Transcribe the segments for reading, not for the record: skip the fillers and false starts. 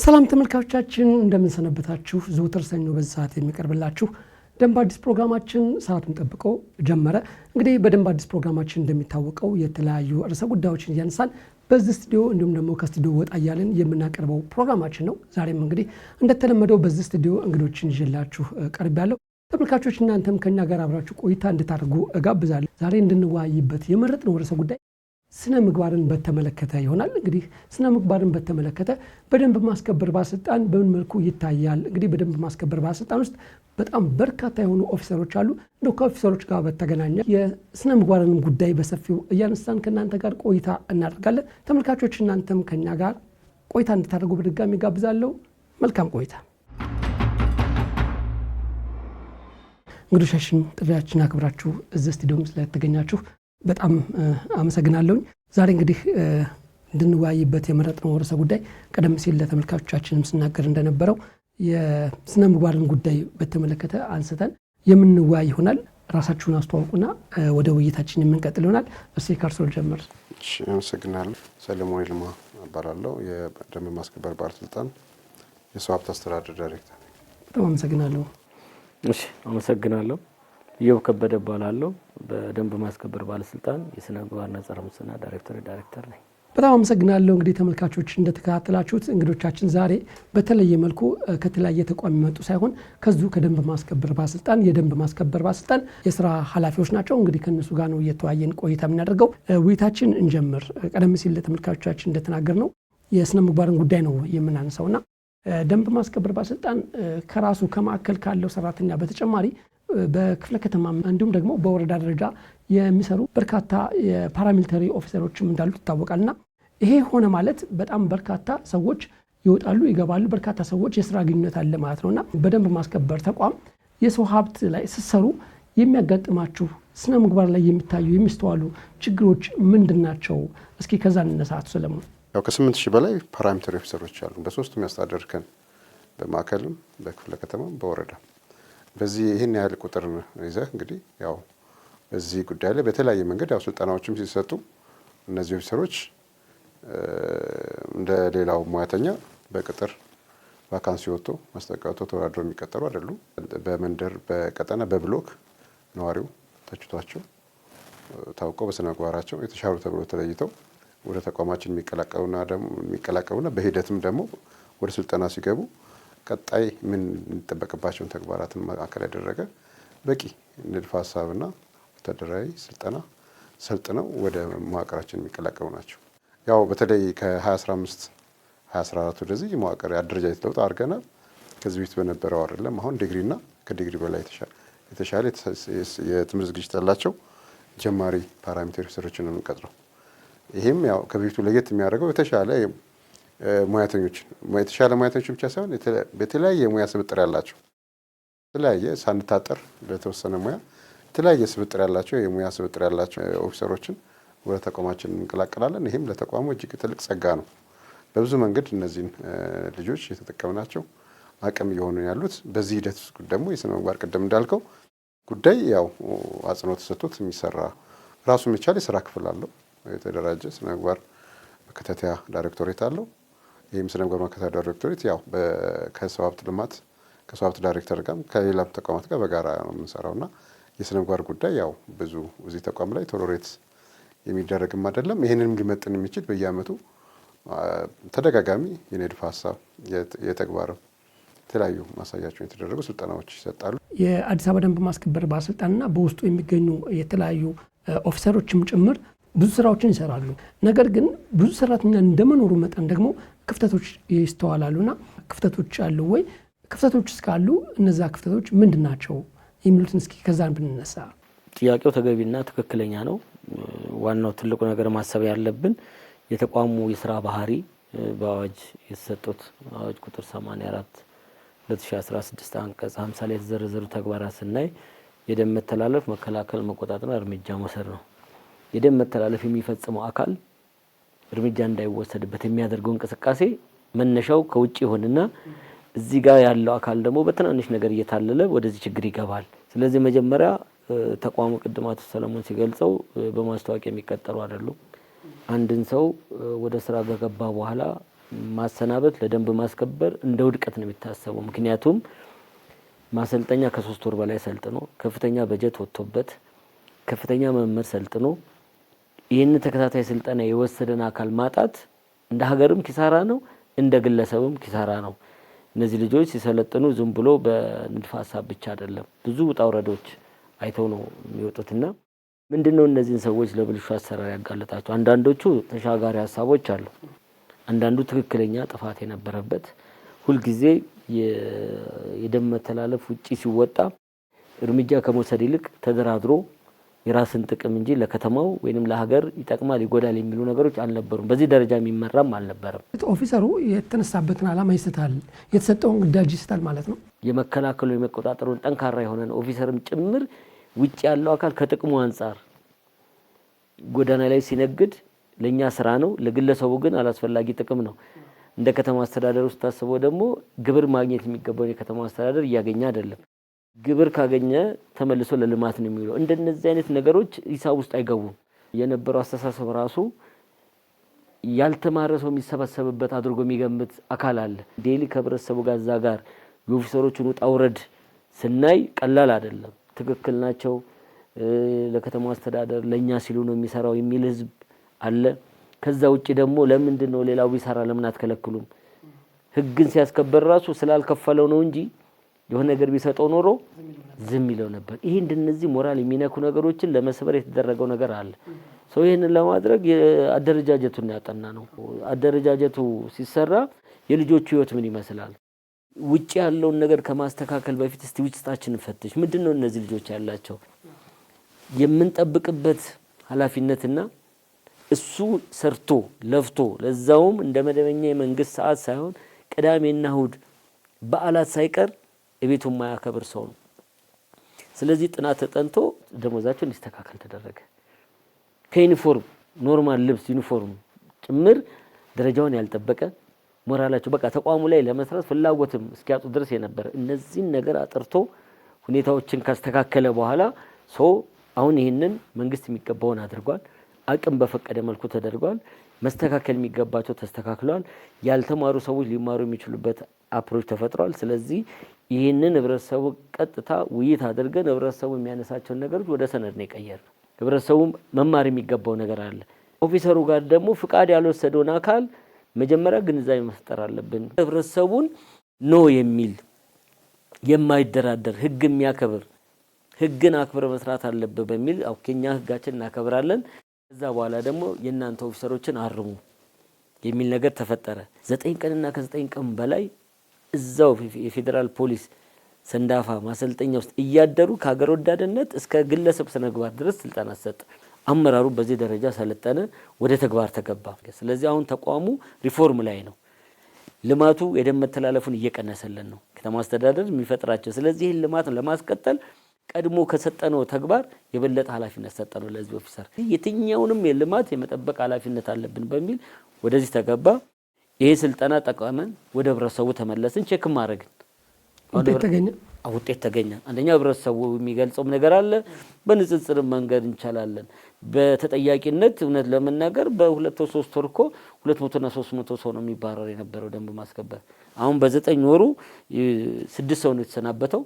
ሰላም ተመልካቾቻችን እንደምን ሰነበታችሁ? ዘወትር ሰኞ በዚህ ሰዓት የሚቀርብላችሁ ደንብ አዲስ ፕሮግራማችን ሰዓቱን ጠብቆ ጀመረ። እንግዲህ በደንብ አዲስ ፕሮግራማችን እንደሚታወቀው የተለያዩ ርዕሰ ጉዳዮችን እያነሳን በዚህ ስቱዲዮ እንዲሁም ደግሞ ከስቱዲዮ ወጣ እያልን የምናቀርበው ፕሮግራማችን ነው። ዛሬም እንግዲህ እንደተለመደው በዚህ ስቱዲዮ እንግዶችን ይዤላችሁ ቀርቤያለሁ። ተመልካቾች እናንተም ከኛ ጋር አብራችሁ ቆይታ እንድታደርጉ እጋብዛለሁ። ዛሬ እንድንወያይበት የመረጥነው ርዕሰ ጉዳይ ስነ ምግባርን በተመለከተ ይሆናል። እንግዲህ ስነ ምግባርን በተመለከተ በደንብ ማስከበር ባለስልጣን በምን መልኩ ይታያል? እንግዲህ በደንብ ማስከበር ባለስልጣን ውስጥ በጣም በርካታ የሆኑ ኦፊሰሮች አሉ። እንደው ከኦፊሰሮች ጋር በተገናኘ የስነ ምግባርን ጉዳይ በሰፊው እያነሳን ከእናንተ ጋር ቆይታ እናደርጋለን። ተመልካቾች እናንተም ከኛ ጋር ቆይታ እንድታደርጉ በድጋሚ ጋብዛለሁ። መልካም ቆይታ። እንግዶቻችን ጥሪያችን አክብራችሁ እዚህ ስቱዲዮም ስለተገኛችሁ በጣም አመሰግናለሁ። ዛሬ እንግዲህ እንድንወያይበት የመረጥነው ርዕሰ ጉዳይ ቀደም ሲል ለተመልካቾቻችንም ስናገር እንደነበረው የስነ ምግባርን ጉዳይ በተመለከተ አንስተን የምንወያይ ይሆናል። ራሳችሁን አስተዋውቁና ወደ ውይይታችን የምንቀጥል ይሆናል። እሺ ከርሶ ልጀምር። እሺ አመሰግናለሁ። ሰለሞን ይልማ እባላለሁ። የደንብ ማስከበር ባለስልጣን የሰው ሀብት አስተዳደር ዳይሬክተር። በጣም አመሰግናለሁ። እሺ አመሰግናለሁ። ኢዮብ ከበደ እባላለሁ። በደንብ ማስከበር ባለስልጣን የስነ ምግባርና ጸረ ሙስና ዳይሬክተር ነኝ። በጣም አመሰግናለሁ። እንግዲህ ተመልካቾች እንደተከታተላችሁት እንግዶቻችን ዛሬ በተለየ መልኩ ከተለያየ ተቋም የሚመጡ ሳይሆን ከዚሁ ከደንብ ማስከበር ባለስልጣን የደንብ ማስከበር ባለስልጣን የስራ ኃላፊዎች ናቸው። እንግዲህ ከነሱ ጋር ነው እየተወያየን ቆይታ የምናደርገው። ውይይታችን እንጀምር። ቀደም ሲል ለተመልካቾቻችን እንደተናገርነው የስነ ምግባርን ጉዳይ ነው የምናነሳውና ደንብ ማስከበር ባለስልጣን ከራሱ ከማዕከል ካለው ሰራተኛ በተጨማሪ በክፍለ ከተማ እንዲሁም ደግሞ በወረዳ ደረጃ የሚሰሩ በርካታ የፓራሚሊተሪ ኦፊሰሮችም እንዳሉ ይታወቃልና ይሄ ሆነ ማለት በጣም በርካታ ሰዎች ይወጣሉ ይገባሉ፣ በርካታ ሰዎች የስራ ግንኙነት አለ ማለት ነውና በደንብ ማስከበር ተቋም የሰው ሀብት ላይ ሲሰሩ የሚያጋጥማችሁ ስነ ምግባር ላይ የሚታዩ የሚስተዋሉ ችግሮች ምንድናቸው? እስኪ ከዛ እንነሳ። አቶ ሰለሞን። ያው ከ8000 በላይ ፓራሚሊተሪ ኦፊሰሮች አሉ በሶስቱም ያስተዳደር እርከን፣ በማዕከልም በክፍለ ከተማም በወረዳ። በዚህ ይህን ያህል ቁጥር ይዘህ እንግዲህ ያው በዚህ ጉዳይ ላይ በተለያየ መንገድ ያው ስልጠናዎችም ሲሰጡ እነዚህ ኦፊሰሮች እንደ ሌላው ሙያተኛ በቅጥር ቫካንሲ ወጥቶ ማስጠንቀቂያ ወጥቶ ተወዳድረው የሚቀጠሩ አይደሉም። በመንደር በቀጠና በብሎክ ነዋሪው ተችቷቸው ታውቀው በስነ ምግባራቸው የተሻሉ ተብሎ ተለይተው ወደ ተቋማችን የሚቀላቀሉና በሂደትም ደግሞ ወደ ስልጠና ሲገቡ ቀጣይ ምን የሚጠበቅባቸውን ተግባራትን ማዕከል ያደረገ በቂ ንድፈ ሀሳብና ወታደራዊ ስልጠና ሰልጥነው ወደ መዋቅራችን የሚቀላቀሉ ናቸው። ያው በተለይ ከ2015 2014 ወደዚህ መዋቅር የአደረጃጀት ለውጥ አድርገናል። ከዚህ በፊት በነበረው አይደለም። አሁን ዲግሪና ከዲግሪ በላይ የተሻለ የትምህርት ዝግጅት ያላቸው ጀማሪ ፓራሚሊተሪ ኦፊሰሮችን ነው የምንቀጥረው። ይህም ያው ከበፊቱ ለየት የሚያደርገው የተሻለ የተሻለ ሙያተኞች ብቻ ሳይሆን በተለያየ የሙያ ስብጥር ያላቸው የተለያየ ሳንታጠር በተወሰነ ሙያ የተለያየ ስብጥር ያላቸው የሙያ ስብጥር ያላቸው ኦፊሰሮችን ወደ ተቋማችን እንቀላቀላለን። ይህም ለተቋሙ እጅግ ትልቅ ጸጋ ነው። በብዙ መንገድ እነዚህን ልጆች የተጠቀምናቸው አቅም እየሆኑ ያሉት። በዚህ ሂደት ውስጥ ደግሞ የስነ ምግባር ቅድም እንዳልከው ጉዳይ ያው አጽንኦት ተሰጥቶት የሚሰራ ራሱን የቻለ የስራ ክፍል አለው። የተደራጀ ስነ ምግባር መከታተያ ዳይሬክቶሬት አለው። ይህም ስነ ምግባር መከታተያ ዳይሬክቶሬት ያው ከሰው ሀብት ልማት ከሰው ሀብት ዳይሬክተር ጋር ከሌላም ተቋማት ጋር በጋራ ነው የምንሰራውና የስነ ምግባር ጉዳይ ያው ብዙ እዚህ ተቋም ላይ ቶሎሬት የሚደረግም አይደለም። ይህንንም ሊመጥን የሚችል በየአመቱ ተደጋጋሚ የንድፈ ሀሳብ የተግባር የተለያዩ ማሳያቸው የተደረጉ ስልጠናዎች ይሰጣሉ። የአዲስ አበባ ደንብ ማስከበር ባለስልጣንና በውስጡ የሚገኙ የተለያዩ ኦፊሰሮችም ጭምር ብዙ ስራዎችን ይሰራሉ። ነገር ግን ብዙ ሰራተኛ እንደመኖሩ መጠን ደግሞ ክፍተቶች ይስተዋላሉና ክፍተቶች አሉ ወይ? ክፍተቶች እስካሉ እነዛ ክፍተቶች ምንድናቸው የሚሉትን እስኪ ከዛን ብንነሳ። ጥያቄው ተገቢና ትክክለኛ ነው። ዋናው ትልቁ ነገር ማሰብ ያለብን የተቋሙ የስራ ባህሪ በአዋጅ የተሰጡት አዋጅ ቁጥር 84 2016 አንቀጽ 50 ላይ የተዘረዘሩ ተግባራት ስናይ የደንብ መተላለፍ መከላከል፣ መቆጣጠርና እርምጃ መውሰድ ነው። የደንብ መተላለፍ የሚፈጽመው አካል እርምጃ እንዳይወሰድበት የሚያደርገው እንቅስቃሴ መነሻው ከውጪ ይሆንና እዚህ ጋር ያለው አካል ደግሞ በትናንሽ ነገር እየታለለ ወደዚህ ችግር ይገባል። ስለዚህ መጀመሪያ ተቋሙ ቅድም አቶ ሰለሞን ሲገልጸው በማስታወቂያ የሚቀጠሩ አይደሉም። አንድን ሰው ወደ ስራ ከገባ በኋላ ማሰናበት ለደንብ ማስከበር እንደ ውድቀት ነው የሚታሰበው። ምክንያቱም ማሰልጠኛ ከ3 ወር በላይ ሰልጥኖ ከፍተኛ በጀት ወጥቶበት ከፍተኛ መምህር ሰልጥኖ ይህን ተከታታይ ስልጠና የወሰደን አካል ማጣት እንደ ሀገርም ኪሳራ ነው፣ እንደ ግለሰብም ኪሳራ ነው። እነዚህ ልጆች ሲሰለጥኑ ዝም ብሎ በንድፈ ሐሳብ ብቻ አይደለም፣ ብዙ ውጣ ውረዶች አይተው ነው የሚወጡትና ምንድነው እነዚህን ሰዎች ለብልሹ አሰራር ያጋለጣቸው? አንዳንዶቹ ተሻጋሪ ሐሳቦች አሉ፣ አንዳንዱ ትክክለኛ ጥፋት የነበረበት ሁልጊዜ የደም መተላለፍ ውጪ ሲወጣ እርምጃ ከመውሰድ ይልቅ ተደራድሮ የራስን ጥቅም እንጂ ለከተማው ወይንም ለሀገር ይጠቅማል ይጎዳል የሚሉ ነገሮች አልነበሩም። በዚህ ደረጃ የሚመራም አልነበረም። ኦፊሰሩ የተነሳበትን ዓላማ ይስታል፣ የተሰጠውን ግዳጅ ይስታል ማለት ነው። የመከላከሉ የመቆጣጠሩን ጠንካራ የሆነ ኦፊሰርም ጭምር ውጭ ያለው አካል ከጥቅሙ አንጻር ጎዳና ላይ ሲነግድ ለኛ ስራ ነው፣ ለግለሰቡ ግን አላስፈላጊ ጥቅም ነው። እንደ ከተማ አስተዳደር ውስጥ ታስበው ደግሞ ግብር ማግኘት የሚገባው የከተማ አስተዳደር እያገኘ አይደለም። ግብር ካገኘ ተመልሶ ለልማት ነው የሚውለው። እንደነዚህ አይነት ነገሮች ሂሳብ ውስጥ አይገቡም። የነበረው አስተሳሰብ ራሱ ያልተማረ ሰው የሚሰበሰብበት አድርጎ የሚገምት አካል አለ። ዴሊ ከህብረተሰቡ ጋር እዛ ጋር የኦፊሰሮቹን ውጣ ውረድ ስናይ ቀላል አይደለም። ትክክል ናቸው፣ ለከተማ አስተዳደር ለኛ ሲሉ ነው የሚሰራው የሚል ህዝብ አለ። ከዛ ውጪ ደግሞ ለምንድን ነው ሌላው ቢሰራ ለምን አትከለክሉም? ህግን ሲያስከበር ራሱ ስላልከፈለው ነው እንጂ የሆነ ነገር ቢሰጠው ኖሮ ዝም ይለው ነበር። ይሄ እንደነዚህ ሞራል የሚነኩ ነገሮችን ለመስበር የተደረገው ነገር አለ። ሰው ይሄንን ለማድረግ የአደረጃጀቱን ያጠና ነው። አደረጃጀቱ ሲሰራ የልጆቹ ህይወት ምን ይመስላል? ውጪ ያለውን ነገር ከማስተካከል በፊት እስቲ ውስጣችንን ፈትሽ። ምንድነው እነዚህ ልጆች ያላቸው የምንጠብቅበት ኃላፊነትና እሱ ሰርቶ ለፍቶ ለዛውም እንደ መደበኛ የመንግስት ሰዓት ሳይሆን ቅዳሜና እሁድ በዓላት ሳይቀር እቤቱ ማያከብር ሰው ነው። ስለዚህ ጥናት ተጠንቶ ደሞዛቸው እንዲስተካከል ተደረገ። ከዩኒፎርም ኖርማል ልብስ ዩኒፎርም ጭምር ደረጃውን ያልጠበቀ ሞራላቸው በቃ ተቋሙ ላይ ለመስራት ፍላጎትም እስኪያጡ ድረስ የነበረ እነዚህን ነገር አጥርቶ ሁኔታዎችን ካስተካከለ በኋላ ሰው አሁን ይህንን መንግስት የሚገባውን አድርጓል። አቅም በፈቀደ መልኩ ተደርጓል። መስተካከል የሚገባቸው ተስተካክሏል። ያልተማሩ ሰዎች ሊማሩ የሚችሉበት አፕሮች ተፈጥሯል። ስለዚህ ይህንን ህብረተሰቡ ቀጥታ ውይይት አድርገን ህብረተሰቡ የሚያነሳቸውን ነገሮች ወደ ሰነድ ነው የቀየርነው። ህብረተሰቡ መማር የሚገባው ነገር አለ። ኦፊሰሩ ጋር ደግሞ ፍቃድ ያልወሰደውን አካል መጀመሪያ ግንዛቤ መፍጠር አለብን። ህብረተሰቡን ኖ የሚል የማይደራደር ህግ የሚያከብር ህግን አክብረ መስራት አለበት በሚል አውከኛ ህጋችን እናከብራለን። ከዛ በኋላ ደግሞ የእናንተ ኦፊሰሮችን አርሙ የሚል ነገር ተፈጠረ። 9 ቀንና ከ9 ቀን በላይ እዛው የፌዴራል ፖሊስ ሰንዳፋ ማሰልጠኛ ውስጥ እያደሩ ከሀገር ወዳድነት እስከ ግለሰብ ስነግባር ድረስ ስልጠና ሰጠ። አመራሩ በዚህ ደረጃ ሰለጠነ፣ ወደ ተግባር ተገባ። ስለዚህ አሁን ተቋሙ ሪፎርም ላይ ነው። ልማቱ የደም መተላለፉን እየቀነሰልን ነው ከተማ አስተዳደር የሚፈጥራቸው። ስለዚህ ይህን ልማት ለማስቀጠል ቀድሞ ከሰጠነው ተግባር የበለጠ ኃላፊነት ሰጠነው ለዚህ ኦፊሰር። የትኛውንም የልማት የመጠበቅ ኃላፊነት አለብን በሚል ወደዚህ ተገባ። ይሄ ስልጠና ጠቃመን፣ ወደ ህብረተሰቡ ተመለስን። ቼክ ማድረግን ውጤት ተገኘ። አንደኛ ህብረተሰቡ የሚገልጸው ነገር አለ። በንጽጽር መንገድ እንቻላለን። በተጠያቂነት እውነት ለመናገር በ2-3 ወር እኮ 200 እና 300 ሰው ነው የሚባረር የነበረው ደንብ ማስከበር። አሁን በ9 ወሩ 6 ሰው ነው የተሰናበተው።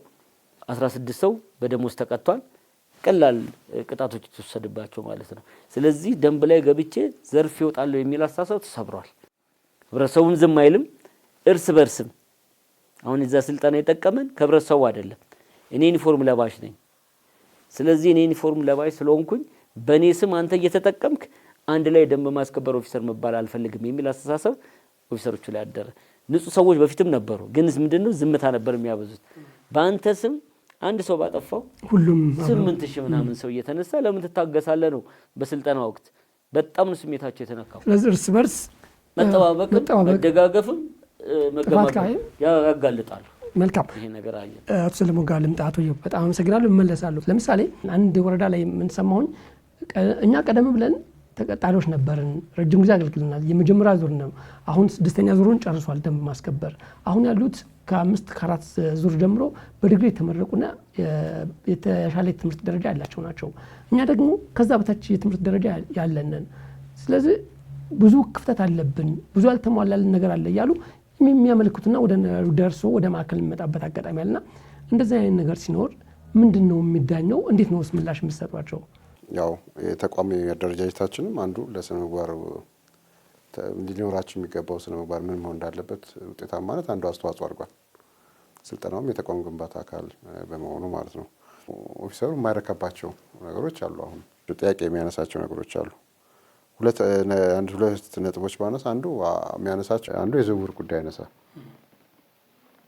16 ሰው በደሞዝ ተቀጥቷል። ቀላል ቅጣቶች የተወሰደባቸው ማለት ነው። ስለዚህ ደንብ ላይ ገብቼ ዘርፍ ይወጣለሁ የሚል አስተሳሰብ ተሰብሯል። ህብረተሰቡን ዝም አይልም። እርስ በርስም አሁን እዛ ስልጠና የጠቀመን ከህብረተሰቡ አይደለም። እኔ ዩኒፎርም ለባሽ ነኝ። ስለዚህ እኔ ዩኒፎርም ለባሽ ስለሆንኩኝ በእኔ ስም አንተ እየተጠቀምክ አንድ ላይ ደንብ ማስከበር ኦፊሰር መባል አልፈልግም የሚል አስተሳሰብ ኦፊሰሮቹ ላይ አደረ። ንጹህ ሰዎች በፊትም ነበሩ፣ ግን ምንድነው ዝምታ ነበር የሚያበዙት። በአንተ ስም አንድ ሰው ባጠፋው ሁሉም 8000 ምናምን ሰው እየተነሳ ለምን ትታገሳለህ ነው በስልጠና ወቅት። በጣም ነው ስሜታቸው የተነካው። ስለዚህ እርስ በርስ መጠባበቅ መደጋገፍም መገማገም ያጋልጣሉ። መልካም ይሄ ነገር አለ። አቶ ሰለሞን ጋር ልምጣ። አቶ ዮብ በጣም አመሰግናለሁ። እመለሳለሁ። ለምሳሌ አንድ ወረዳ ላይ የምንሰማውኝ እኛ ቀደም ብለን ተቀጣሪዎች ነበርን፣ ረጅም ጊዜ አገልግለናል። የመጀመሪያ ዙር ነው። አሁን 6ኛ ዙሩን ጨርሷል ደንብ ማስከበር። አሁን ያሉት ከ5 ከ4 ዙር ጀምሮ በዲግሪ የተመረቁና የተሻለ የትምህርት ደረጃ ያላቸው ናቸው። እኛ ደግሞ ከዛ በታች የትምህርት ደረጃ ያለንን። ስለዚህ ብዙ ክፍተት አለብን፣ ብዙ ያልተሟላልን ነገር አለ እያሉ የሚያመልክቱና ወደ ደርሶ ወደ ማዕከል የሚመጣበት አጋጣሚ አለና እንደዚህ አይነት ነገር ሲኖር ምንድን ነው የሚዳኘው? እንዴት ነው ምላሽ የምትሰጧቸው? ያው የተቋሚ አደረጃጀታችንም አንዱ ለስነ ምግባር ሊኖራቸው የሚገባው ስነ ምግባር ምን መሆን እንዳለበት ውጤታማነት አንዱ አስተዋጽኦ አድርጓል። ስልጠናውም የተቋም ግንባታ አካል በመሆኑ ማለት ነው። ኦፊሰሩ የማይረካባቸው ነገሮች አሉ። አሁን ጥያቄ የሚያነሳቸው ነገሮች አሉ። ሁለት ነጥቦች ባነሳ አንዱ የሚያነሳቸው አንዱ የዝውውር ጉዳይ ያነሳ።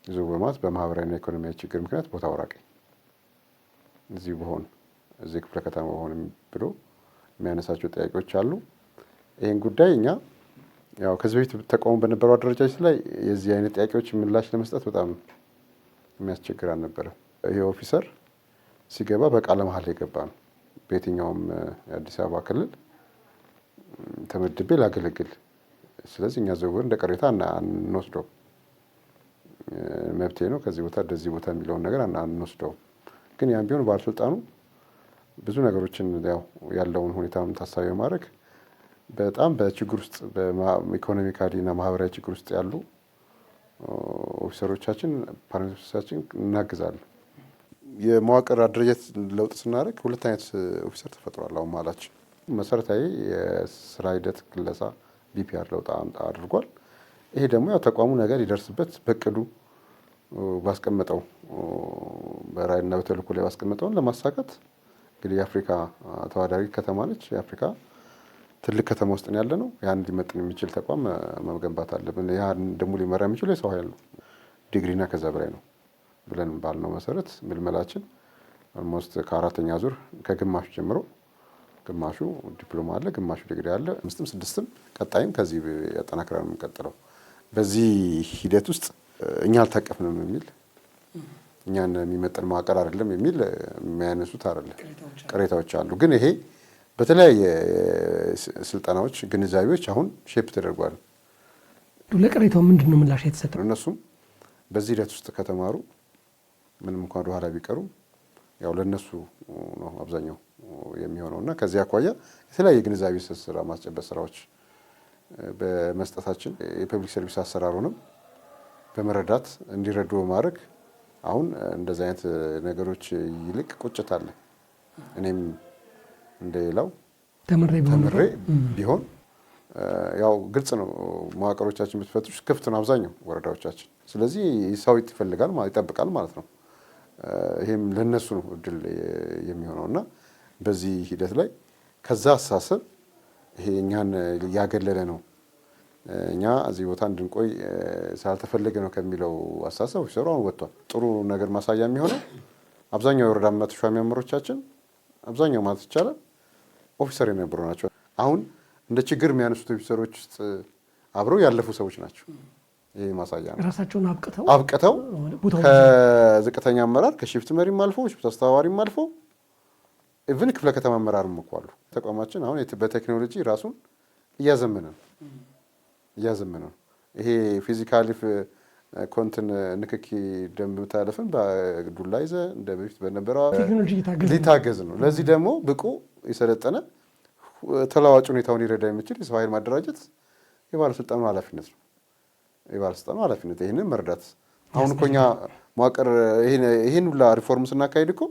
ዝውውር ማለት በማህበራዊና ኢኮኖሚያዊ ችግር ምክንያት ቦታው ራቀኝ እዚህ በሆን እዚህ ክፍለ ከተማ በሆን ብሎ የሚያነሳቸው ጥያቄዎች አሉ። ይህን ጉዳይ እኛ ያው ከዚህ በፊት ተቋሙ በነበረው አደረጃጀት ላይ የዚህ አይነት ጥያቄዎች ምላሽ ለመስጠት በጣም የሚያስቸግር አልነበረም። ይሄ ኦፊሰር ሲገባ በቃለ መሀል የገባ ነው። በየትኛውም የአዲስ አበባ ክልል ተመድቤ ላገለግል፣ ስለዚህ እኛ ዝውውር እንደ ቅሬታ አንወስደው፣ መብቴ ነው ከዚህ ቦታ ወደዚህ ቦታ የሚለውን ነገር አንወስደው። ግን ያም ቢሆን ባለስልጣኑ ብዙ ነገሮችን ያለውን ሁኔታም ታሳቢ በማድረግ በጣም በችግር ውስጥ በኢኮኖሚካሊ እና ማህበራዊ ችግር ውስጥ ያሉ ኦፊሰሮቻችን ፓራሜዲኮቻችን እናግዛለን። የመዋቅር አደረጃጀት ለውጥ ስናደርግ ሁለት አይነት ኦፊሰር ተፈጥሯል። አሁን ማላችን መሰረታዊ የስራ ሂደት ክለሳ ቢፒአር ለውጥ አድርጓል። ይሄ ደግሞ ያው ተቋሙ ነገር ሊደርስበት በቅዱ ባስቀመጠው በራዕይና በተልዕኮ ላይ ባስቀመጠውን ለማሳካት እንግዲህ የአፍሪካ ተወዳዳሪ ከተማ ነች። የአፍሪካ ትልቅ ከተማ ውስጥ ያለ ነው። ያን ሊመጥን የሚችል ተቋም መገንባት አለብን። ያን ደግሞ ሊመራ የሚችል የሰው ኃይል ነው። ዲግሪና ከዛ በላይ ነው ብለን ባልነው መሰረት ምልመላችን ኦልሞስት ከአራተኛ ዙር ከግማሽ ጀምሮ ግማሹ ዲፕሎማ አለ፣ ግማሹ ዲግሪ አለ። 5ም 6ም ቀጣይም ከዚህ ያጠናክራል የምንቀጥለው። በዚህ ሂደት ውስጥ እኛ አልታቀፍንም የሚል እኛን የሚመጥን መዋቅር አይደለም የሚል የሚያነሱት አይደለም ቅሬታዎች አሉ። ግን ይሄ በተለያየ ስልጠናዎች፣ ግንዛቤዎች አሁን ሼፕ ተደርጓል። ለቅሬታው ምንድን ነው ምላሽ የተሰጠው? እነሱም በዚህ ሂደት ውስጥ ከተማሩ ምንም እንኳን ወደ ኋላ ቢቀሩም ያው ለነሱ ነው አብዛኛው የሚሆነውና ከዚህ አኳያ የተለያየ ግንዛቤ ስራ ማስጨበጥ ስራዎች በመስጠታችን የፐብሊክ ሰርቪስ አሰራሩንም በመረዳት እንዲረዱ በማድረግ አሁን እንደዚህ አይነት ነገሮች ይልቅ ቁጭት አለ። እኔም እንደሌላው ተምሬ ቢሆን ያው ግልጽ ነው መዋቅሮቻችን ብትፈትሹ ክፍት ነው አብዛኛው ወረዳዎቻችን። ስለዚህ ሰው ይፈልጋል ይጠብቃል ማለት ነው። ይሄም ለነሱ ነው እድል የሚሆነውና በዚህ ሂደት ላይ ከዛ አሳሰብ ይሄ እኛን ያገለለ ነው እኛ እዚህ ቦታ እንድንቆይ ስላልተፈለገ ነው ከሚለው አሳሰብ ኦፊሰሩ አሁን ወጥቷል። ጥሩ ነገር ማሳያ የሚሆነው አብዛኛው የወረዳ ተሿሚ አመራሮቻችን አብዛኛው ማለት ይቻላል ኦፊሰር የነበሩ ናቸው። አሁን እንደ ችግር የሚያነሱት ኦፊሰሮች ውስጥ አብረው ያለፉ ሰዎች ናቸው። ይሄ ማሳያ ነው። ራሳቸውን አብቅተው ከዝቅተኛ አመራር ከሺፍት መሪም አልፎ ሽፍት አስተባባሪም አልፎ ኢቭን ክፍለ ከተማ አመራርም እኮ አሉ። ተቋማችን አሁን በቴክኖሎጂ ራሱን እያዘመነ ነው። ይሄ ፊዚካሊ ኮንትን ንክኪ ደንብ ታለፈን በዱላ ይዘ እንደ በፊት በነበረው ቴክኖሎጂ ሊታገዝ ነው። ለዚህ ደግሞ ብቁ የሰለጠነ ተለዋጭ ሁኔታውን ሊረዳ የሚችል የሰው ኃይል ማደራጀት የባለስልጣኑ ኃላፊነት ነው። የባለስልጣኑ ኃላፊነት ይህንን መርዳት። አሁን እኮ እኛ መዋቅር ይህን ሁላ ሪፎርም ስናካሄድ እኮ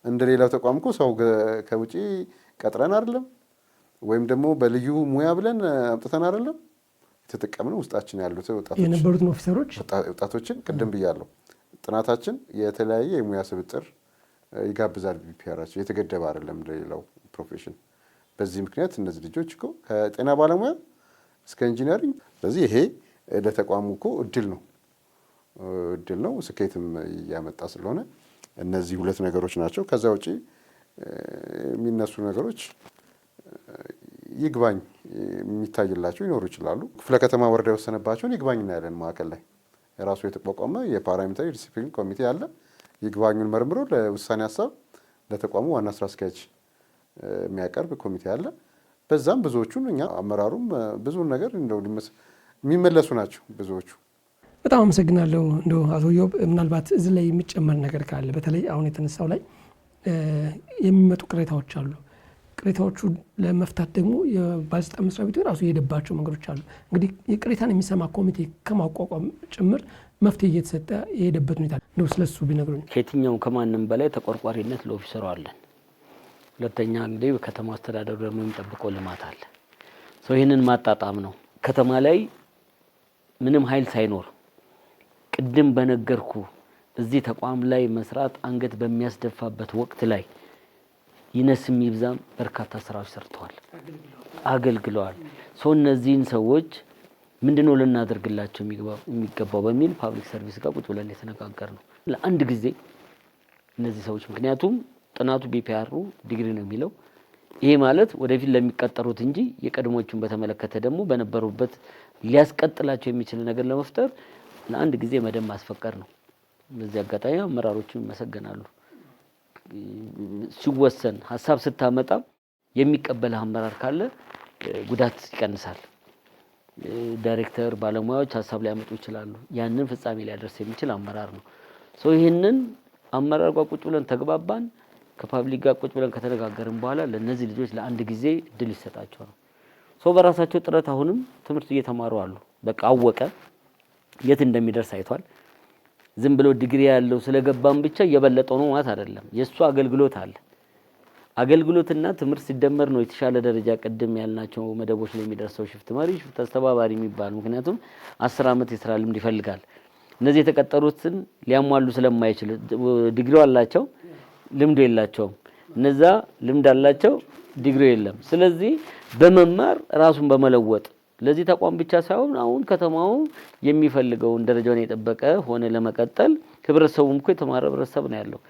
እንደ ሌላው ተቋም እኮ ሰው ከውጪ ቀጥረን አይደለም ወይም ደግሞ በልዩ ሙያ ብለን አምጥተን አይደለም የተጠቀምነው ውስጣችን ያሉት የነበሩትን ወጣቶችን ቅድም ብያለሁ። ጥናታችን የተለያየ የሙያ ስብጥር ይጋብዛል። ቢፒአራችን የተገደበ አይደለም ለሌላው ፕሮፌሽን። በዚህ ምክንያት እነዚህ ልጆች እኮ ከጤና ባለሙያ እስከ ኢንጂነሪንግ፣ ስለዚህ ይሄ ለተቋሙ እኮ እድል ነው ስኬትም እያመጣ ስለሆነ እነዚህ ሁለት ነገሮች ናቸው። ከዛ ውጪ የሚነሱ ነገሮች ይግባኝ የሚታይላቸው ይኖሩ ይችላሉ። ክፍለ ከተማ ወረዳ የወሰነባቸውን ይግባኝ እናያለን። ማዕከል ላይ የራሱ የተቋቋመ የፓራሜትሪ ዲሲፕሊን ኮሚቴ አለ። ይግባኙን መርምሮ ለውሳኔ ሀሳብ ለተቋሙ ዋና ስራ አስኪያጅ የሚያቀርብ ኮሚቴ አለ። በዛም ብዙዎቹን እኛ አመራሩም ብዙውን ነገር እንደው የሚመለሱ ናቸው ብዙዎቹ። በጣም አመሰግናለሁ። እንደው አቶ ኢዮብ ምናልባት እዚህ ላይ የሚጨመር ነገር ካለ በተለይ አሁን የተነሳው ላይ የሚመጡ ቅሬታዎች አሉ። ቅሬታዎቹ ለመፍታት ደግሞ የባለስልጣን መስሪያ ቤቱ ራሱ የሄደባቸው መንገዶች አሉ። እንግዲህ የቅሬታን የሚሰማ ኮሚቴ ከማቋቋም ጭምር መፍትሄ እየተሰጠ የሄደበት ሁኔታ ነው። ስለሱ ቢነግሩኝ። ከየትኛውም ከማንም በላይ ተቆርቋሪነት ለኦፊሰሩ አለን። ሁለተኛ እንግዲህ በከተማ አስተዳደሩ ደግሞ የሚጠብቀው ልማት አለ። ሰው ይህንን ማጣጣም ነው። ከተማ ላይ ምንም ኃይል ሳይኖር ቅድም በነገርኩ እዚህ ተቋም ላይ መስራት አንገት በሚያስደፋበት ወቅት ላይ ይነስም ይብዛም በርካታ ስራዎች ሰርተዋል፣ አገልግለዋል። ሰው እነዚህን ሰዎች ምንድነው ልናደርግላቸው የሚገባው በሚል ፓብሊክ ሰርቪስ ጋር ቁጭ ብለን የተነጋገር ነው ለአንድ ጊዜ እነዚህ ሰዎች። ምክንያቱም ጥናቱ ቢፒአሩ ዲግሪ ነው የሚለው። ይሄ ማለት ወደፊት ለሚቀጠሩት እንጂ የቀድሞቹን በተመለከተ ደግሞ በነበሩበት ሊያስቀጥላቸው የሚችል ነገር ለመፍጠር ለአንድ ጊዜ መደብ ማስፈቀድ ነው። በዚህ አጋጣሚ አመራሮቹ ይመሰገናሉ። ሲወሰን ሀሳብ ስታመጣ የሚቀበል አመራር ካለ ጉዳት ይቀንሳል። ዳይሬክተር ባለሙያዎች ሀሳብ ሊያመጡ ይችላሉ። ያንን ፍጻሜ ሊያደርስ የሚችል አመራር ነው። ይህንን አመራር ጋር ቁጭ ብለን ተግባባን። ከፓብሊክ ጋር ቁጭ ብለን ከተነጋገርን በኋላ ለነዚህ ልጆች ለአንድ ጊዜ እድል ይሰጣቸው ነው። በራሳቸው ጥረት አሁንም ትምህርት እየተማሩ አሉ። በቃ አወቀ የት እንደሚደርስ አይቷል። ዝም ብሎ ዲግሪ ያለው ስለገባን ብቻ እየበለጠው ነው ማለት አይደለም። የሱ አገልግሎት አለ። አገልግሎትና ትምህርት ሲደመር ነው የተሻለ ደረጃ ቅድም ያልናቸው መደቦች ላይ የሚደርሰው። ሽፍት መሪ፣ ሽፍት አስተባባሪ የሚባል ምክንያቱም 10 ዓመት የስራ ልምድ ይፈልጋል። እነዚህ የተቀጠሩትን ሊያሟሉ ስለማይችል ዲግሪው አላቸው፣ ልምዱ የላቸውም። እነዛ ልምድ አላቸው፣ ዲግሪው የለም። ስለዚህ በመማር ራሱን በመለወጥ ለዚህ ተቋም ብቻ ሳይሆን አሁን ከተማው የሚፈልገውን ደረጃውን የጠበቀ ሆነ ለመቀጠል ህብረተሰቡም እኮ የተማረ ህብረተሰብ ነው ያለው።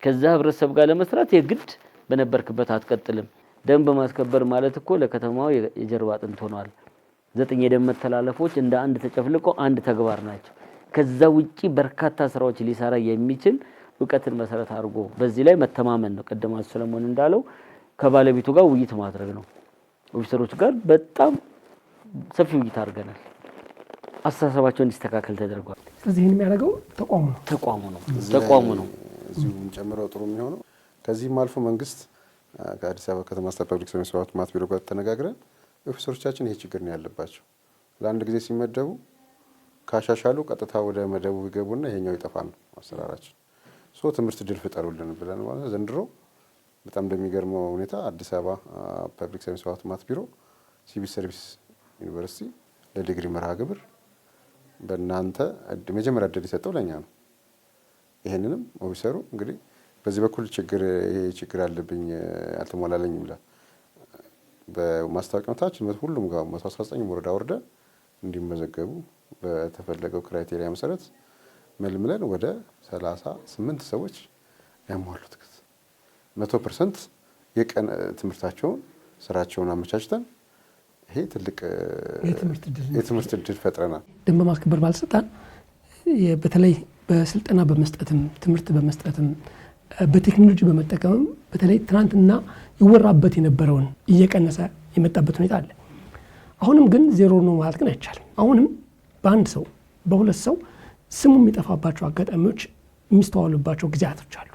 ከዛ ህብረተሰብ ጋር ለመስራት የግድ በነበርክበት አትቀጥልም። ደንብ ማስከበር ማለት እኮ ለከተማው የጀርባ አጥንት ሆኗል። 9 የደንብ መተላለፎች እንደ አንድ ተጨፍልቆ አንድ ተግባር ናቸው። ከዛ ውጪ በርካታ ስራዎች ሊሰራ የሚችል ዕውቀትን መሰረት አድርጎ በዚህ ላይ መተማመን ነው። ቀደም ሰለሞን እንዳለው ከባለቤቱ ጋር ውይይት ማድረግ ነው። ኦፊሰሮች ጋር በጣም ሰፊ ውይይት አድርገናል። አስተሳሰባቸው እንዲስተካከል ተደርጓል። ስለዚህ ይሄን የሚያደርገው ተቋሙ ነው። እዚሁም ጨምረው ጥሩ የሚሆነው ከዚህም አልፎ መንግስት ከአዲስ አበባ ከተማ አስተዳደር ፐብሊክ ሰርቪስ ልማት ቢሮ ጋር ተነጋግረን ኦፊሰሮቻችን ይሄ ችግር ነው ያለባቸው፣ ለአንድ ጊዜ ሲመደቡ ካሻሻሉ ቀጥታ ወደ መደቡ ይገቡና ይሄኛው ይጠፋል ነው አሰራራችን። ትምህርት ድል ፍጠሩልን ብለን ማለት ዘንድሮ በጣም እንደሚገርመው ሁኔታ አዲስ አበባ ፐብሊክ ሰርቪስ ልማት ቢሮ ሲቪል ሰርቪስ ዩኒቨርሲቲ ለዲግሪ መርሃ ግብር በእናንተ መጀመሪያ እድል የሰጠው ለኛ ነው። ይሄንንም ኦፊሰሩ እንግዲህ በዚህ በኩል ችግር አለብኝ አልተሟላለኝ ይላል። በማስታወቂያው ታች ሁሉም ጋር 119 ወረዳ ወርደ እንዲመዘገቡ በተፈለገው ክራይቴሪያ መሰረት መልምለን ወደ 38 ሰዎች ያሟሉት 100% የቀን ትምህርታቸውን ስራቸውን አመቻችተን ይሄ ትልቅ የትምህርት እድል ፈጥረናል። ደንብ ማስከበር ባለስልጣን በተለይ በስልጠና በመስጠትም ትምህርት በመስጠትም በቴክኖሎጂ በመጠቀምም በተለይ ትናንትና ይወራበት የነበረውን እየቀነሰ የመጣበት ሁኔታ አለ። አሁንም ግን ዜሮ ነው ማለት ግን አይቻልም። አሁንም በአንድ ሰው በሁለት ሰው ስሙ የሚጠፋባቸው አጋጣሚዎች የሚስተዋሉባቸው ጊዜያቶች አሉ።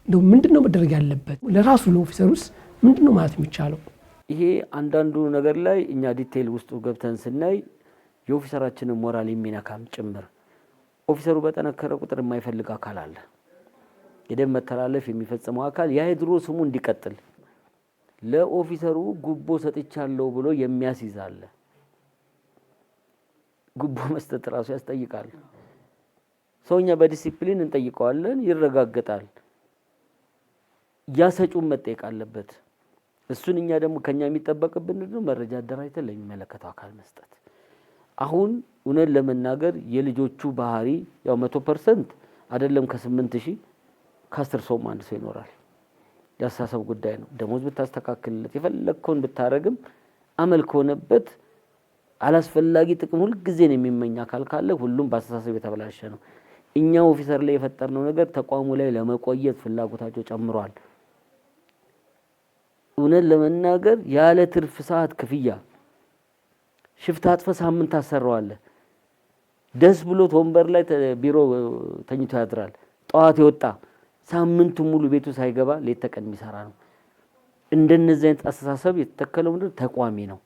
እንደው ምንድነው መደረግ ያለበት? ለራሱ ለኦፊሰሩስ ምንድነው ማለት የሚቻለው? ይሄ አንዳንዱ ነገር ላይ እኛ ዲቴይል ውስጡ ገብተን ስናይ የኦፊሰራችንን ሞራል የሚነካም ጭምር። ኦፊሰሩ በጠነከረ ቁጥር የማይፈልግ አካል አለ። የደንብ መተላለፍ የሚፈጽመው አካል የድሮ ስሙ እንዲቀጥል ለኦፊሰሩ ጉቦ ሰጥቻለሁ ብሎ የሚያስይዝ አለ። ጉቦ መስጠት ራሱ ያስጠይቃል። ሰውኛ በዲሲፕሊን እንጠይቀዋለን፣ ይረጋገጣል። ያሰጩን መጠየቅ አለበት። እሱን እኛ ደግሞ ከኛ የሚጠበቅብን ነው መረጃ አደራጅተን ለሚመለከተው አካል መስጠት። አሁን እውነት ለመናገር የልጆቹ ባህሪ ያው 100% አይደለም። ከ8000 ከ10 ሰው አንድ ሰው ይኖራል። ያሳሰብ ጉዳይ ነው። ደሞዝ ብታስተካክልለት የፈለግከውን ብታረግም አመል ከሆነበት አላስፈላጊ ጥቅም ሁሉ ጊዜ ነው የሚመኝ አካል ካለ ሁሉም በአስተሳሰብ የተበላሸ ነው። እኛ ኦፊሰር ላይ የፈጠርነው ነገር ተቋሙ ላይ ለመቆየት ፍላጎታቸው ጨምሯል። እውነት ለመናገር ያለ ትርፍ ሰዓት ክፍያ ሽፍት አጥፈ ሳምንት ታሰራዋለ። ደስ ብሎት ወንበር ላይ ቢሮ ተኝቶ ያድራል። ጠዋት ይወጣ ሳምንቱ ሙሉ ቤቱ ሳይገባ ሌት ተቀን የሚሰራ ነው። እንደነዚህ አይነት አስተሳሰብ የተተከለው ምንድን ተቋሚ ነው።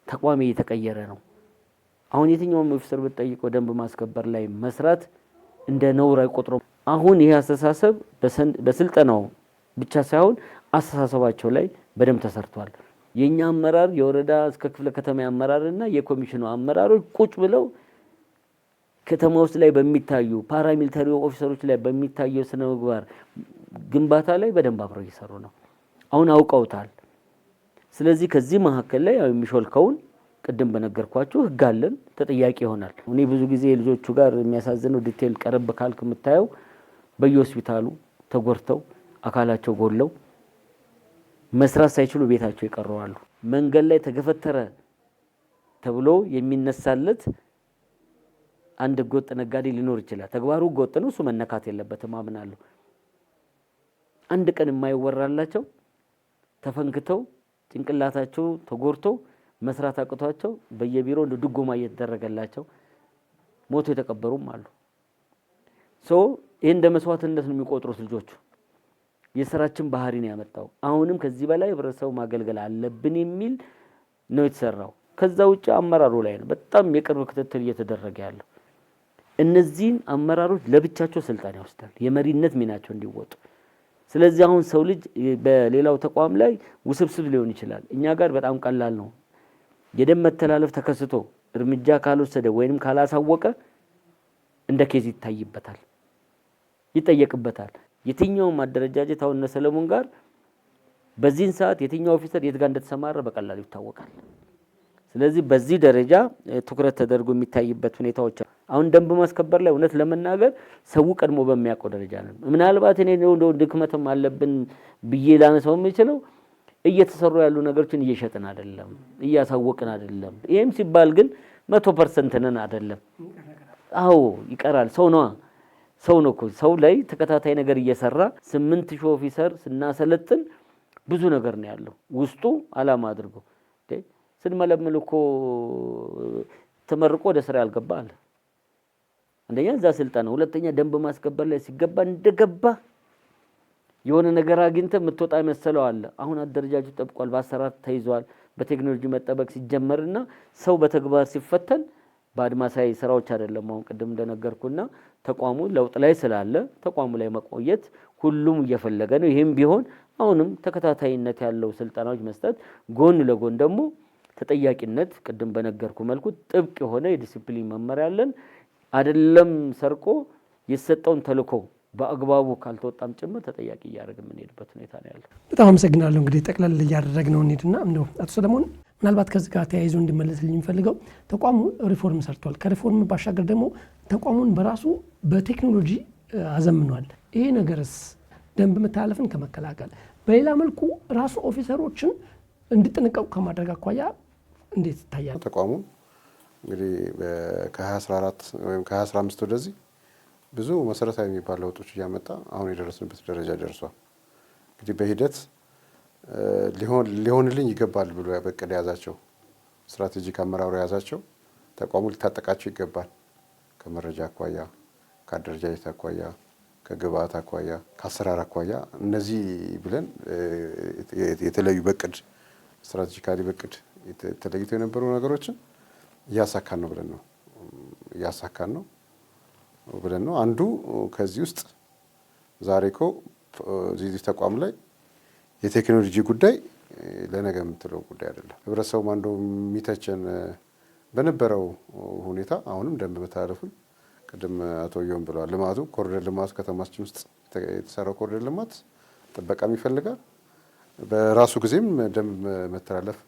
ተቋሚ እየተቀየረ ነው። አሁን የትኛውም ኦፊሰር ብትጠይቀው ደንብ ማስከበር ላይ መስራት እንደ ነውር አይቆጥረውም። አሁን ይሄ አስተሳሰብ በስልጠናው ብቻ ሳይሆን አስተሳሰባቸው ላይ በደንብ ተሰርቷል። የኛ አመራር የወረዳ እስከ ክፍለ ከተማ አመራርና የኮሚሽኑ አመራሮች ቁጭ ብለው ከተማ ውስጥ ላይ በሚታዩ ፓራሚሊታሪ ኦፊሰሮች ላይ በሚታየው ስነ ምግባር ግንባታ ላይ በደንብ አብረው እየሰሩ ነው። አሁን አውቀውታል። ስለዚህ ከዚህ መካከል ላይ ያው የሚሾልከውን ቅድም በነገርኳችሁ ህግ አለን፣ ተጠያቂ ይሆናል። እኔ ብዙ ጊዜ ልጆቹ ጋር የሚያሳዝነው ዲቴል ቀረብ ካልክ የምታየው በየሆስፒታሉ ተጎርተው አካላቸው ጎለው መስራት ሳይችሉ ቤታቸው ይቀረዋሉ። መንገድ ላይ ተገፈተረ ተብሎ የሚነሳለት አንድ ህገወጥ ነጋዴ ሊኖር ይችላል። ተግባሩ ህገወጥ ነው፣ እሱ መነካት የለበትም አምናለሁ። አንድ ቀን የማይወራላቸው ተፈንክተው ጭንቅላታቸው ተጎርተው መስራት አቅቷቸው በየቢሮ እንደ ድጎማ እየተደረገላቸው ሞቶ የተቀበሩም አሉ። ይሄ እንደ መስዋዕትነት ነው የሚቆጥሩት ልጆቹ። የስራችን ባህሪ ነው ያመጣው። አሁንም ከዚህ በላይ ህብረተሰቡ ማገልገል አለብን የሚል ነው የተሰራው። ከዛ ውጭ አመራሩ ላይ ነው በጣም የቅርብ ክትትል እየተደረገ ያለው። እነዚህን አመራሮች ለብቻቸው ስልጣን ይወስዳል የመሪነት ሚናቸው እንዲወጡ። ስለዚህ አሁን ሰው ልጅ በሌላው ተቋም ላይ ውስብስብ ሊሆን ይችላል። እኛ ጋር በጣም ቀላል ነው። የደም መተላለፍ ተከስቶ እርምጃ ካልወሰደ ወይንም ካላሳወቀ እንደ ኬዝ ይታይበታል፣ ይጠየቅበታል። የትኛውም አደረጃጀት አሁን እነ ሰለሞን ጋር በዚህን ሰዓት የትኛው ኦፊሰር የት ጋር እንደተሰማራ በቀላሉ ይታወቃል። ስለዚህ በዚህ ደረጃ ትኩረት ተደርጎ የሚታይበት ሁኔታዎች አሁን ደንብ ማስከበር ላይ እውነት ለመናገር ሰው ቀድሞ በሚያውቀው ደረጃ ነው። ምናልባት እኔ ነው ድክመትም አለብን ብዬ ላነሳው የምችለው እየተሰሩ ያሉ ነገሮችን እየሸጥን አይደለም፣ እያሳወቅን አይደለም። ይሄም ሲባል ግን 100% ነን አይደለም። አዎ ይቀራል። ሰው ነው እኮ ሰው ላይ ተከታታይ ነገር እየሰራ 8000 ኦፊሰር ስናሰለጥን ብዙ ነገር ነው ያለው ውስጡ አላማ አድርጎ ስንመለምል እኮ ተመርቆ ወደ ስራ ያልገባ አለ። አንደኛ እዛ ስልጣን ነው፣ ሁለተኛ ደንብ ማስከበር ላይ ሲገባ እንደገባ የሆነ ነገር አግኝተ የምትወጣ መሰለው አለ። አሁን አደረጃጀቱ ጠብቋል፣ በአሰራር ተይዟል። በቴክኖሎጂ መጠበቅ ሲጀመርና ሰው በተግባር ሲፈተን በአድማሳዊ ስራዎች አይደለም። አሁን ቅድም እንደነገርኩና ተቋሙ ለውጥ ላይ ስላለ ተቋሙ ላይ መቆየት ሁሉም እየፈለገ ነው። ይሄም ቢሆን አሁንም ተከታታይነት ያለው ስልጣናዎች መስጠት፣ ጎን ለጎን ደግሞ ተጠያቂነት ቅድም በነገርኩ መልኩ ጥብቅ የሆነ የዲሲፕሊን መመሪያ አለን። አይደለም ሰርቆ የሰጠውን ተልኮ በአግባቡ ካልተወጣም ጭምር ተጠያቂ እያደረግን የምንሄድበት ሁኔታ ነው ያለው። በጣም አመሰግናለሁ። እንግዲህ ጠቅለል እያደረግነው እንሂድና እንደው አቶ ሰለሞን ምናልባት ከዚህ ጋር ተያይዞ እንዲመለስልኝ የሚፈልገው ተቋሙ ሪፎርም ሰርቷል። ከሪፎርም ባሻገር ደግሞ ተቋሙን በራሱ በቴክኖሎጂ አዘምኗል። ይሄ ነገርስ ደንብ መተላለፍን ከመከላከል በሌላ መልኩ ራሱ ኦፊሰሮችን እንዲጠነቀቁ ከማድረግ አኳያ እንዴት ይታያል? ተቋሙ እንግዲህ ከ2014 ወይም ከ2015 ወደዚህ ብዙ መሰረታዊ የሚባሉ ለውጦች እያመጣ አሁን የደረስንበት ደረጃ ደርሷል። እንግዲህ በሂደት ሊሆንልኝ ይገባል ብሎ በቅድ የያዛቸው ስትራቴጂክ አመራሩ የያዛቸው ተቋሙ ሊታጠቃቸው ይገባል። ከመረጃ አኳያ፣ ከአደረጃጀት አኳያ፣ ከግብአት አኳያ፣ ከአሰራር አኳያ እነዚህ ብለን የተለዩ በቅድ ስትራቴጂካሊ በቅድ ተለይተው የነበሩ ነገሮችን እያሳካን ነው ብለን ነው። አንዱ ከዚህ ውስጥ ዛሬ እኮ እዚህ ተቋም ላይ የቴክኖሎጂ ጉዳይ ለነገ የምትለው ጉዳይ አይደለም። ህብረተሰቡ አንዱ የሚተቸን በነበረው ሁኔታ አሁንም ደንብ መተላለፉን ቅድም አቶ ዮም ብለዋል። ልማቱ ኮሪደር ልማቱ ከተማችን ውስጥ የተሰራው ኮሪደር ልማት ጥበቃም ይፈልጋል። በራሱ ጊዜም ደንብ መተላለፍ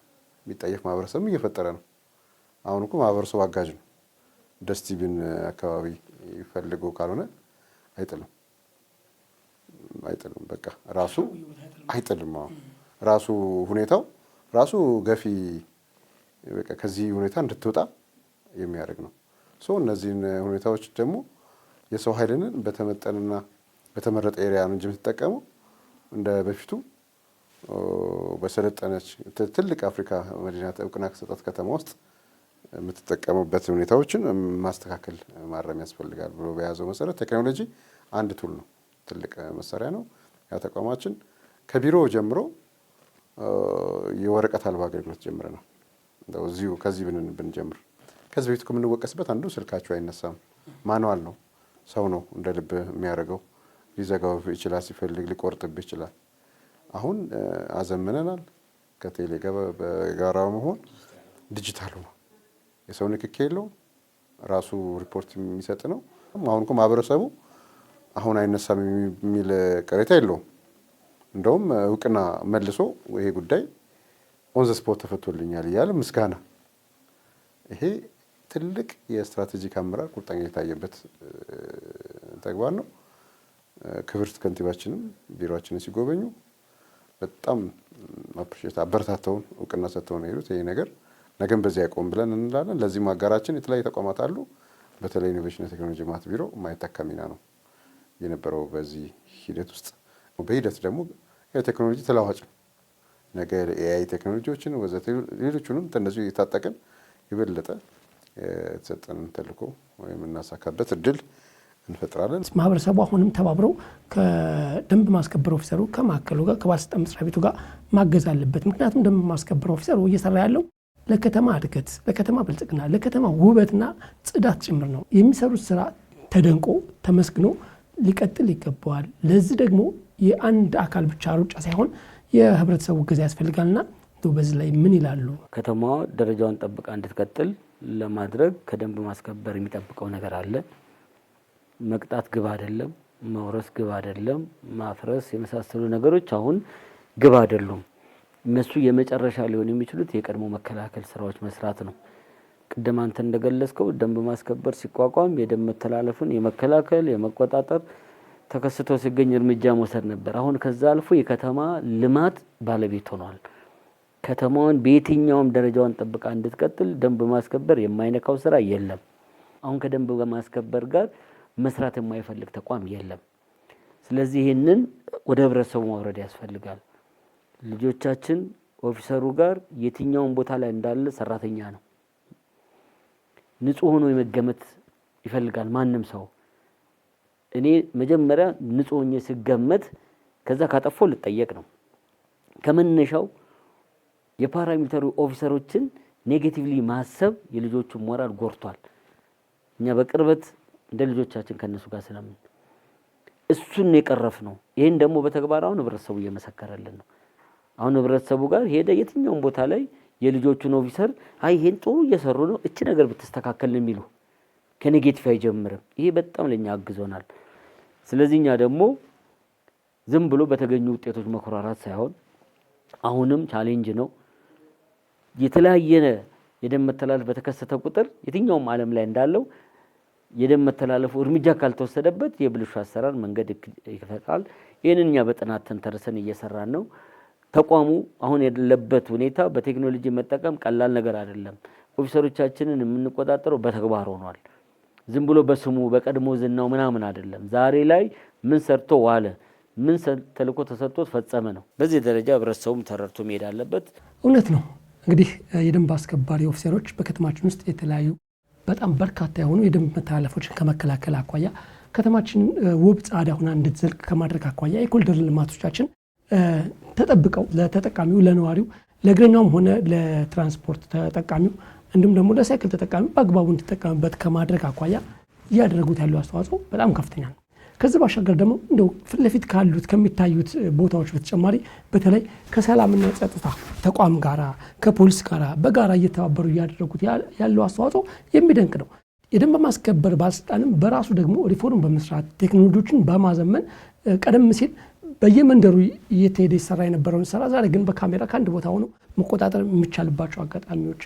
የሚጠየፍ ማህበረሰብም እየፈጠረ ነው። አሁን እኮ ማህበረሰቡ አጋዥ ነው። ደስቲቢን አካባቢ ይፈልጉ ካልሆነ አይጥልም። በቃ ራሱ አይጥልም። ራሱ ሁኔታው ራሱ ገፊ በቃ ከዚህ ሁኔታ እንድትወጣ የሚያደርግ ነው። እነዚህን ሁኔታዎች ደግሞ የሰው ኃይልን በተመጠንና በተመረጠ ኤሪያ ነው እንጂ የምትጠቀመው እንደ በፊቱ በሰለጠነች ትልቅ አፍሪካ መዲና እውቅና ከሰጣት ከተማ ውስጥ የምትጠቀሙበት ሁኔታዎችን ማስተካከል ማረም ያስፈልጋል ብሎ በያዘው መሰረት ቴክኖሎጂ አንድ ቱል ነው፣ ትልቅ መሳሪያ ነው። ያ ተቋማችን ከቢሮ ጀምሮ የወረቀት አልባ አገልግሎት ጀምረናል። እንደው እዚሁ ከዚህ ብንጀምር ከዚህ በፊት የምንወቀስበት አንዱ ስልካቸው አይነሳም፣ ማኑዋል ነው፣ ሰው ነው እንደ ልብ የሚያደርገው፣ ሊዘጋው ይችላል፣ ሲፈልግ ሊቆርጥብህ ይችላል። አሁን አዘምነናል። ከቴሌ ጋር በጋራ መሆን ዲጂታል ነው፣ የሰው ንክኪ የለውም፣ ራሱ ሪፖርት የሚሰጥ ነው። አሁን እኮ ማህበረሰቡ አሁን አይነሳም የሚል ቅሬታ የለውም። እንደውም እውቅና መልሶ ይሄ ጉዳይ ኦን ዘ ስፖት ተፈቶልኛል እያለ ምስጋና። ይሄ ትልቅ የስትራቴጂክ አመራር ቁርጠኝነት የታየበት ተግባር ነው። ክብርት ከንቲባችንም ቢሮአችንን ሲጎበኙ በጣም አበረታተውን እውቅና ሰጥተውን ሄዱት። ይሄ ነገር ነገም በዚህ አይቆም ብለን እንላለን። ለዚህ ማጋራችን የተለያዩ ተቋማት አሉ። በተለይ ኢኖቬሽን ቴክኖሎጂ ልማት ቢሮ የማይተካ ሚና ነው የነበረው በዚህ ሂደት ውስጥ። በሂደት ደግሞ የቴክኖሎጂ ተለዋዋጭ ነው። ነገ ኤአይ ቴክኖሎጂዎችን ወዘተ ሌሎቹንም እንደዚሁ የታጠቅን የበለጠ የተሰጠንን ተልዕኮ ወይም እናሳካበት እድል እንፈጥራለን። ማህበረሰቡ አሁንም ተባብረው ከደንብ ማስከበር ኦፊሰሩ ከማዕከሉ ጋር ከባለስልጣን መስሪያ ቤቱ ጋር ማገዝ አለበት። ምክንያቱም ደንብ ማስከበር ኦፊሰሩ እየሰራ ያለው ለከተማ እድገት፣ ለከተማ ብልጽግና፣ ለከተማ ውበትና ጽዳት ጭምር ነው። የሚሰሩት ስራ ተደንቆ ተመስግኖ ሊቀጥል ይገባዋል። ለዚህ ደግሞ የአንድ አካል ብቻ ሩጫ ሳይሆን የህብረተሰቡ እገዛ ያስፈልጋልና በዚህ ላይ ምን ይላሉ? ከተማዋ ደረጃዋን ጠብቃ እንድትቀጥል ለማድረግ ከደንብ ማስከበር የሚጠብቀው ነገር አለ። መቅጣት ግብ አይደለም፣ መውረስ ግብ አይደለም፣ ማፍረስ የመሳሰሉ ነገሮች አሁን ግብ አይደሉም። እነሱ የመጨረሻ ሊሆን የሚችሉት የቀድሞ መከላከል ስራዎች መስራት ነው። ቅድም አንተ እንደገለጽከው ደንብ ማስከበር ሲቋቋም የደንብ መተላለፍን የመከላከል የመቆጣጠር ተከስቶ ሲገኝ እርምጃ መውሰድ ነበር። አሁን ከዛ አልፎ የከተማ ልማት ባለቤት ሆኗል። ከተማዋን በየትኛውም ደረጃዋን ጠብቃ እንድትቀጥል ደንብ ማስከበር የማይነካው ስራ የለም። አሁን ከደንብ ማስከበር ጋር መስራት የማይፈልግ ተቋም የለም። ስለዚህ ይህንን ወደ ህብረተሰቡ ማውረድ ያስፈልጋል። ልጆቻችን ኦፊሰሩ ጋር የትኛውን ቦታ ላይ እንዳለ ሰራተኛ ነው። ንጹህ ሆኖ የመገመት ይፈልጋል ማንም ሰው። እኔ መጀመሪያ ንጹህ ሆኜ ስገመት ከዛ ካጠፋው ልጠየቅ ነው። ከመነሻው የፓራሚሊተሪ ኦፊሰሮችን ኔጌቲቭሊ ማሰብ የልጆቹን ሞራል ጎርቷል። እኛ በቅርበት እንደ ልጆቻችን ከነሱ ጋር ስለምን እሱን የቀረፍ ነው። ይሄን ደግሞ በተግባር አሁን ህብረተሰቡ እየመሰከረልን ነው። አሁን ህብረተሰቡ ጋር ሄደ የትኛውን ቦታ ላይ የልጆቹን ኦፊሰር አይ ይሄን ጥሩ እየሰሩ ነው እቺ ነገር ብትስተካከል ነው የሚሉ ከኔጌቲቭ አይጀምርም። ይሄ በጣም ለኛ አግዞናል። ስለዚህ እኛ ደግሞ ዝም ብሎ በተገኙ ውጤቶች መኮራራት ሳይሆን አሁንም ቻሌንጅ ነው። የተለያየ የደም መተላለፍ በተከሰተ ቁጥር የትኛውም ዓለም ላይ እንዳለው የደም መተላለፉ እርምጃ ካልተወሰደበት የብልሹ አሰራር መንገድ ይፈጥራል። ይሄንን እኛ በጥናት ተንተርሰን እየሰራን ነው። ተቋሙ አሁን ያለበት ሁኔታ በቴክኖሎጂ መጠቀም ቀላል ነገር አይደለም። ኦፊሰሮቻችንን የምንቆጣጠረው በተግባር ሆኗል። ዝም ብሎ በስሙ በቀድሞ ዝናው ምናምን አይደለም። ዛሬ ላይ ምን ሰርቶ ዋለ፣ ምን ተልዕኮ ተሰጥቶት ፈጸመ ነው። በዚህ ደረጃ ህብረተሰቡም ተረድቶ መሄድ አለበት። እውነት ነው። እንግዲህ የደንብ አስከባሪ ኦፊሰሮች በከተማችን ውስጥ የተለያዩ በጣም በርካታ የሆኑ የደንብ መተላለፎችን ከመከላከል አኳያ ከተማችን ውብ ጻዳ ሆና እንድትዘልቅ ከማድረግ አኳያ የኮሪደር ልማቶቻችን ተጠብቀው ለተጠቃሚው ለነዋሪው ለእግረኛውም ሆነ ለትራንስፖርት ተጠቃሚው እንዲሁም ደግሞ ለሳይክል ተጠቃሚው በአግባቡ እንዲጠቀምበት ከማድረግ አኳያ እያደረጉት ያለው አስተዋጽኦ በጣም ከፍተኛ ነው። ከዚህ ባሻገር ደግሞ እንደው ፊት ለፊት ካሉት ከሚታዩት ቦታዎች በተጨማሪ በተለይ ከሰላምና ጸጥታ ተቋም ጋራ ከፖሊስ ጋራ በጋራ እየተባበሩ እያደረጉት ያለው አስተዋጽኦ የሚደንቅ ነው። የደንብ ማስከበር ባለስልጣንም በራሱ ደግሞ ሪፎርም በመስራት ቴክኖሎጂዎችን በማዘመን ቀደም ሲል በየመንደሩ እየተሄደ ይሰራ የነበረውን ስራ ዛሬ ግን በካሜራ ከአንድ ቦታ ሆኖ መቆጣጠር የሚቻልባቸው አጋጣሚዎች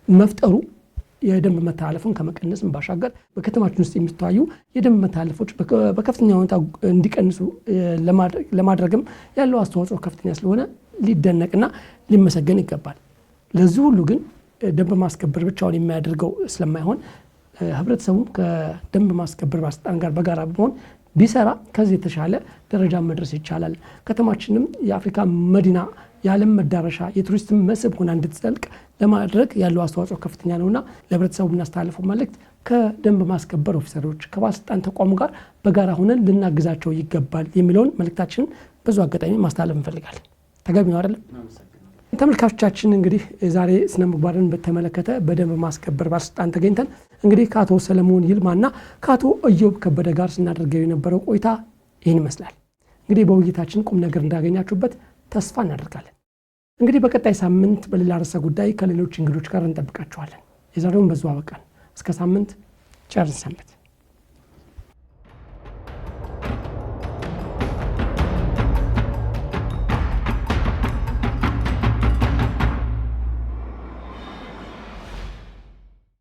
መፍጠሩ የደንብ መተላለፉን ከመቀነስም ባሻገር በከተማችን ውስጥ የሚታዩ የደንብ መተላለፎች በከፍተኛ ሁኔታ እንዲቀንሱ ለማድረግም ያለው አስተዋጽኦ ከፍተኛ ስለሆነ ሊደነቅና ሊመሰገን ይገባል። ለዚህ ሁሉ ግን ደንብ ማስከበር ብቻውን የሚያደርገው ስለማይሆን ህብረተሰቡ ከደንብ ማስከበር ባለስልጣን ጋር በጋራ በመሆን ቢሰራ ከዚህ የተሻለ ደረጃ መድረስ ይቻላል። ከተማችንም የአፍሪካ መዲና የዓለም መዳረሻ የቱሪስት መስህብ ሆና እንድትዘልቅ ለማድረግ ያለው አስተዋጽኦ ከፍተኛ ነውና ለህብረተሰቡ የምናስተላልፈው መልእክት ከደንብ ማስከበር ኦፊሰሮች ከባለስልጣን ተቋሙ ጋር በጋራ ሆነን ልናግዛቸው ይገባል የሚለውን መልእክታችንን በዙ አጋጣሚ ማስተላለፍ እንፈልጋለን። ተገቢ ነው አይደለም? ተመልካቾቻችን እንግዲህ ዛሬ ስነ ምግባርን በተመለከተ በደንብ ማስከበር ባለስልጣን ተገኝተን እንግዲህ ከአቶ ሰለሞን ይልማና ከአቶ ኢዮብ ከበደ ጋር ስናደርገው የነበረው ቆይታ ይህን ይመስላል። እንግዲህ በውይይታችን ቁም ነገር እንዳገኛችሁበት ተስፋ እናደርጋለን። እንግዲህ በቀጣይ ሳምንት በሌላ ርዕሰ ጉዳይ ከሌሎች እንግዶች ጋር እንጠብቃችኋለን። የዛሬውን በዚሁ አበቃን። እስከ ሳምንት ቸር ሰንብቱ።